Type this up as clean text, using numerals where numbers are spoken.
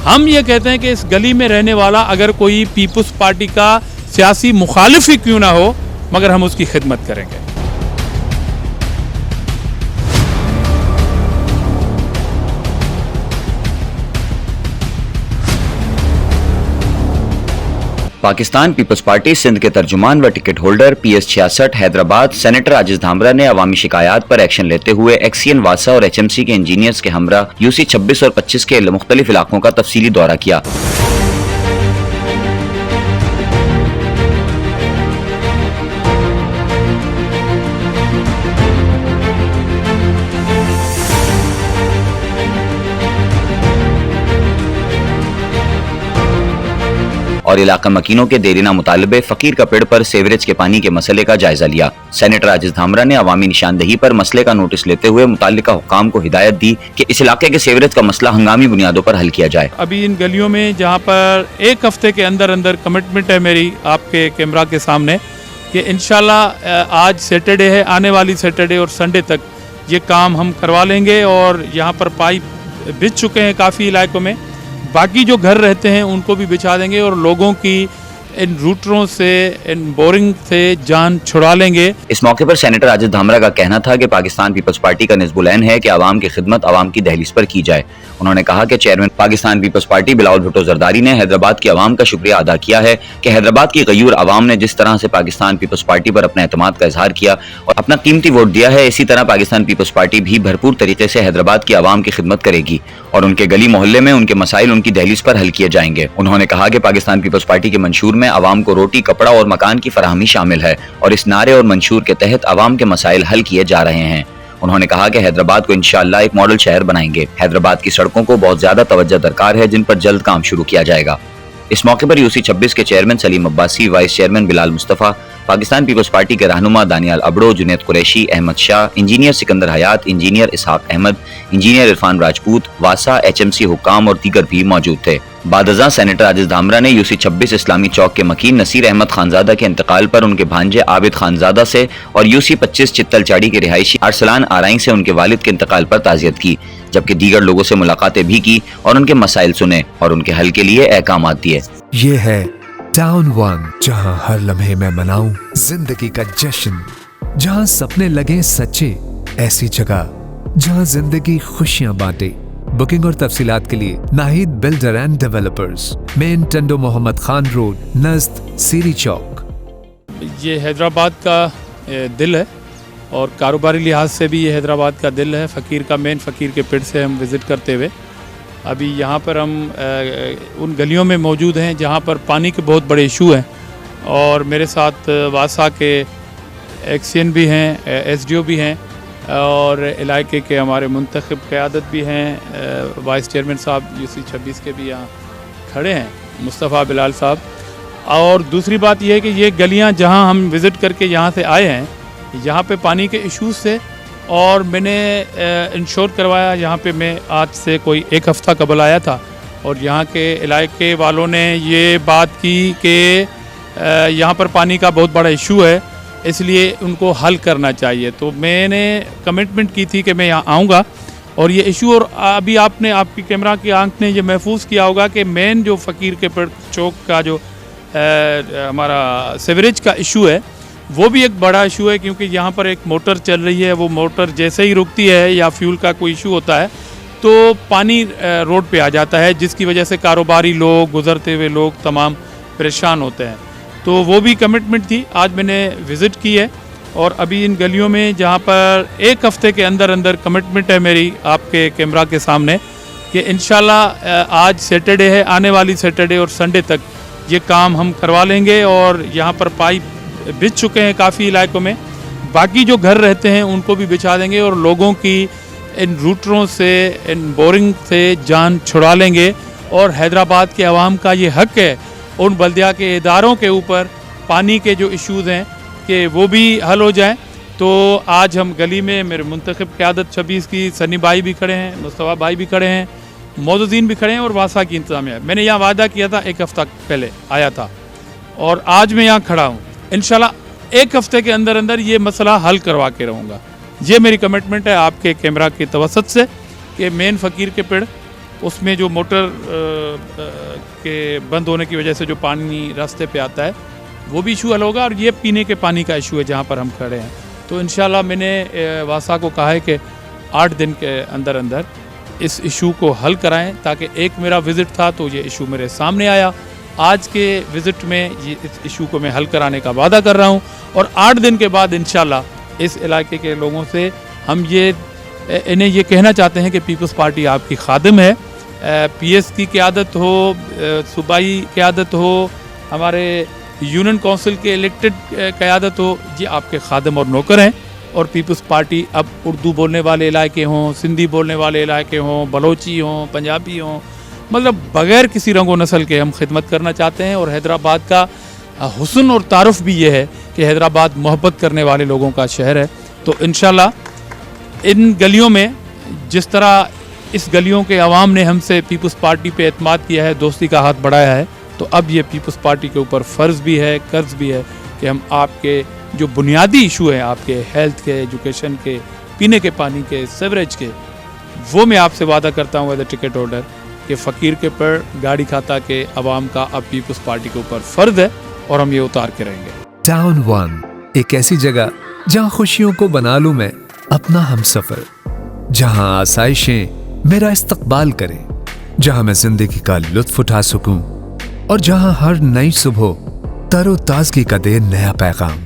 ہم یہ کہتے ہیں کہ اس گلی میں رہنے والا اگر کوئی پیپلز پارٹی کا سیاسی مخالف ہی کیوں نہ ہو مگر ہم اس کی خدمت کریں گے. پاکستان پیپلز پارٹی سندھ کے ترجمان و ticket holder PS 66 Hyderabad senator عاجز دھامرا نے عوامی شکایات پر ایکشن لیتے ہوئے ایکسین واسا اور HMC کے انجینئرز کے ہمراہ UC 26 اور 25 کے مختلف علاقوں کا تفصیلی دورہ کیا. اور علاقہ مکینوں کے دیرینہ مطالبے فقیر کا پیڑ پر سیوریج کے پانی کے مسئلے کا جائزہ لیا. سینیٹر عاجز دھامرا نے عوامی نشاندہی پر مسئلے کا نوٹس لیتے ہوئے متعلقہ حکام کو ہدایت دی کہ اس علاقے کے سیوریج کا مسئلہ ہنگامی بنیادوں پر حل کیا جائے. ابھی ان گلیوں میں جہاں پر ایک ہفتے کے اندر کمٹمنٹ ہے میری آپ کے کیمرہ کے سامنے کہ انشاءاللہ آج سیٹرڈے ہے، آنے والی سیٹرڈے اور سنڈے تک یہ کام ہم کروا لیں گے. اور یہاں پر پائپ بچھ چکے ہیں کافی علاقوں میں، باقی جو گھر رہتے ہیں ان کو بھی بچھا دیں گے اور لوگوں کی ان روٹروں سے ان بورنگ سے جان چھڑا لیں گے. اس موقع پر سینیٹر عاجز دھامرا کا کہنا تھا کہ پاکستان پیپلز پارٹی کا نصب العین ہے کہ عوام کی خدمت عوام کی دہلیز پر کی جائے. انہوں نے کہا کہ چیئرمین پاکستان پیپلز پارٹی بلاول بھٹو زرداری نے حیدرآباد کی عوام کا شکریہ ادا کیا ہے کہ حیدرآباد کی غیور عوام نے جس طرح سے پاکستان پیپلز پارٹی پر اپنے اعتماد کا اظہار کیا اور اپنا قیمتی ووٹ دیا ہے، اسی طرح پاکستان پیپلز پارٹی بھی بھرپور طریقے سے حیدرآباد کی عوام کی خدمت کرے گی اور ان کے گلی محلے میں ان کے مسائل ان کی دہلیز پر حل کیے جائیں گے. انہوں نے کہا کہ پاکستان پیپلز پارٹی کے منشور میں عوام کو روٹی، کپڑا اور مکان کی فراہمی شامل ہے اور اس نعرے اور منشور کے تحت عوام کے مسائل حل کیے جا رہے ہیں. انہوں نے کہا کہ حیدرآباد کو انشاءاللہ ایک ماڈل شہر بنائیں گے. حیدرآباد کی سڑکوں کو بہت زیادہ توجہ درکار ہے جن پر جلد کام شروع کیا جائے گا. اس موقع پر UC 26 کے چیئرمین سلیم عباسی، وائس چیئرمین بلال مصطفیٰ، پاکستان پیپلز پارٹی کے رہنما دانیال ابڑو، جنید قریشی، احمد شاہ، انجینئر سکندر حیات، انجینئر اسحاق احمد، انجینئر عرفان راجپوت، واسا، HMC حکام اور دیگر بھی موجود تھے. بعد ازاں سینیٹر عاجز دھامرا نے UC 26 اسلامی چوک کے مکین نصیر احمد خانزادہ کے انتقال پر ان کے بھانجے عابد خانزادہ سے اور UC 25 چتل چاڑی کے رہائشی ارسلان آرائیں سے ان کے والد کے انتقال پر تعزیت کی، جبکہ دیگر لوگوں سے ملاقاتیں بھی کی اور ان کے مسائل سنے اور ان کے حل کے لیے احکامات دیے. یہ ہے ٹاؤن ون، جہاں ہر لمحے میں مناؤں زندگی کا جشن، جہاں سپنے لگے سچے، ایسی جگہ جہاں زندگی خوشیاں بانٹے. بکنگ اور تفصیلات کے لیے Nahid builder and developers, main Tando Muhammad Khan road, نزد سیری چوک. یہ حیدرآباد کا دل ہے اور کاروباری لحاظ سے بھی یہ حیدرآباد کا دل ہے. فقیر کا مین فقیر کے پیڑ سے ہم وزٹ کرتے ہوئے ابھی یہاں پر ہم ان گلیوں میں موجود ہیں جہاں پر پانی کے بہت بڑے ایشو ہیں اور میرے ساتھ واسا کے ایکسین بھی ہیں، SDO بھی ہیں اور علاقے کے ہمارے منتخب قیادت بھی ہیں. وائس چیئرمین صاحب UC 26 کے بھی یہاں کھڑے ہیں، مصطفیٰ بلال صاحب. اور دوسری بات یہ ہے کہ یہ گلیاں جہاں ہم وزٹ کر کے یہاں سے آئے ہیں، یہاں پہ پانی کے ایشوز سے اور میں نے انشور کروایا. یہاں پہ میں آج سے کوئی ایک ہفتہ قبل آیا تھا اور یہاں کے علاقے والوں نے یہ بات کی کہ یہاں پر پانی کا بہت بڑا ایشو ہے، اس لیے ان کو حل کرنا چاہیے. تو میں نے کمٹمنٹ کی تھی کہ میں یہاں آؤں گا اور یہ ایشو، اور ابھی آپ نے آپ کی کیمرہ کی آنکھ نے یہ محفوظ کیا ہوگا کہ مین جو فقیر کے پیڑ چوک کا جو ہمارا سیوریج کا ایشو ہے وہ بھی ایک بڑا ایشو ہے، کیونکہ یہاں پر ایک موٹر چل رہی ہے. وہ موٹر جیسے ہی رکتی ہے یا فیول کا کوئی ایشو ہوتا ہے تو پانی روڈ پہ آ جاتا ہے، جس کی وجہ سے کاروباری لوگ، گزرتے ہوئے لوگ تمام پریشان ہوتے ہیں. تو وہ بھی کمٹمنٹ تھی، آج میں نے وزٹ کی ہے. اور ابھی ان گلیوں میں جہاں پر ایک ہفتے کے اندر کمٹمنٹ ہے میری آپ کے کیمرہ کے سامنے کہ انشاءاللہ آج سیٹرڈے ہے، آنے والی سیٹرڈے اور سنڈے تک یہ کام ہم کروا لیں گے. اور یہاں پر پائپ بچھ چکے ہیں کافی علاقوں میں، باقی جو گھر رہتے ہیں ان کو بھی بچھا دیں گے اور لوگوں کی ان روٹروں سے، ان بورنگ سے جان چھڑا لیں گے. اور حیدرآباد کے عوام کا یہ حق ہے ان بلدیہ کے اداروں کے اوپر پانی کے جو ایشوز ہیں کہ وہ بھی حل ہو جائیں. تو آج ہم گلی میں میرے منتخب قیادت 26 کی سنی بھائی بھی کھڑے ہیں، مصطفیٰ بھائی بھی کھڑے ہیں، معززین بھی کھڑے ہیں اور واسا کی انتظامیہ. میں نے یہاں وعدہ کیا تھا، ایک ہفتہ پہلے آیا تھا اور آج میں یہاں کھڑا ہوں. انشاءاللہ ایک ہفتے کے اندر یہ مسئلہ حل کروا کے رہوں گا. یہ میری کمٹمنٹ ہے آپ کے کیمرہ کی توسط سے کہ مین فقیر کے پیڑ اس میں جو موٹر کے بند ہونے کی وجہ سے جو پانی راستے پہ آتا ہے وہ بھی ایشو حل ہوگا، اور یہ پینے کے پانی کا ایشو ہے جہاں پر ہم کھڑے ہیں. تو انشاءاللہ میں نے واسا کو کہا ہے کہ 8 دن کے اندر اندر اس ایشو کو حل کرائیں، تاکہ ایک میرا وزٹ تھا تو یہ ایشو میرے سامنے آیا. آج کے وزٹ میں یہ اس ایشو کو میں حل کرانے کا وعدہ کر رہا ہوں، اور 8 دن کے بعد انشاءاللہ اس علاقے کے لوگوں سے ہم انہیں یہ کہنا چاہتے ہیں کہ پیپلز پارٹی آپ کی خادم ہے. پی ایس کی قیادت ہو، صوبائی قیادت ہو، ہمارے یونین کونسل کے الیکٹڈ قیادت ہو، یہ آپ کے خادم اور نوکر ہیں. اور پیپلز پارٹی اب اردو بولنے والے علاقے ہوں، سندھی بولنے والے علاقے ہوں، بلوچی ہوں، پنجابی ہوں، مطلب بغیر کسی رنگ و نسل کے ہم خدمت کرنا چاہتے ہیں. اور حیدرآباد کا حسن اور تعارف بھی یہ ہے کہ حیدرآباد محبت کرنے والے لوگوں کا شہر ہے. تو انشاءاللہ ان گلیوں میں جس طرح اس گلیوں کے عوام نے ہم سے پیپلز پارٹی پہ اعتماد کیا ہے، دوستی کا ہاتھ بڑھایا ہے، تو اب یہ پیپلز پارٹی کے اوپر فرض بھی ہے، قرض بھی ہے کہ ہم آپ کے جو بنیادی ایشو ہیں، آپ کے ہیلتھ کے، ایجوکیشن کے، پینے کے پانی کے، سیوریج کے، وہ میں آپ سے وعدہ کرتا ہوں ایز اے ٹکٹ ہولڈر کہ فقیر کے پر گاڑی کھاتا کے عوام کا اب پیپلز پارٹی کے اوپر فرض ہے، اور ہم یہ اتار کے رہیں گے. ٹاؤن 1 ایک ایسی جگہ جہاں خوشیوں کو بنا لوں میں اپنا ہم سفر، جہاں آسائشیں میرا استقبال کریں، جہاں میں زندگی کا لطف اٹھا سکوں، اور جہاں ہر نئی صبح تر و تازگی کا دے نیا پیغام.